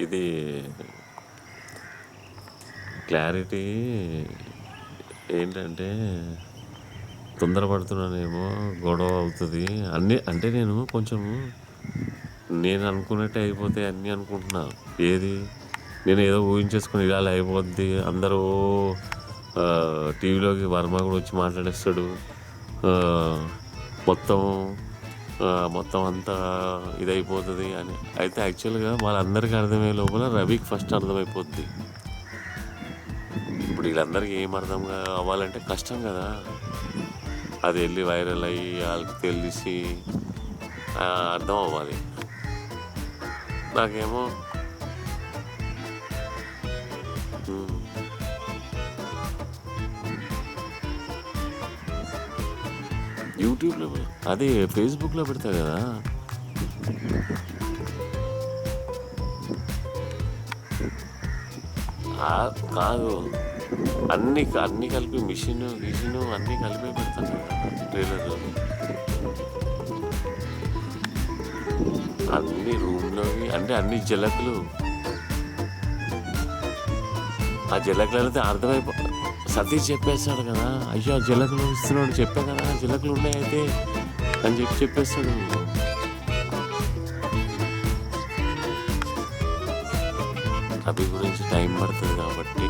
ఇది క్లారిటీ ఏంటంటే తొందరపడుతున్నానేమో, గొడవ అవుతుంది అన్నీ. అంటే నేను అనుకున్నట్టే అయిపోతాయి అన్నీ అనుకుంటున్నా. ఏది నేను ఏదో ఊహించేసుకుని ఇలా అయిపోద్ది అందరూ. టీవీలోకి వర్మ కూడా వచ్చి మాట్లాడేస్తాడు. ఆ, మొత్తం మొత్తం అంతా ఇదైపోతుంది అని. అయితే యాక్చువల్గా వాళ్ళందరికీ అర్థమయ్యే లోపల రవికి ఫస్ట్ అర్థమైపోద్ది. ఇప్పుడు వీళ్ళందరికీ ఏం అర్థం అవ్వాలంటే కష్టం కదా. అది వెళ్ళి వైరల్ అయ్యి వాళ్ళకి తెలిసి అర్థం అవ్వాలి. నాకేమో యూట్యూబ్లో అదే ఫేస్బుక్లో పెడతా కదా. కాదు, అన్నీ కలిపి మిషన్ అన్నీ కలిపే పెడతాను కదా ట్రైలర్. అన్ని రూమ్లోవి అంటే అన్ని జలకులు. ఆ జలకులు అయితే సతీష్ చెప్పేస్తాడు కదా, అయ్యో జలకులు ఇస్తున్నాడు చెప్పా కదా, జలకులు ఉన్నాయైతే అని చెప్పేస్తాడు. అవి గురించి టైం పడుతుంది కాబట్టి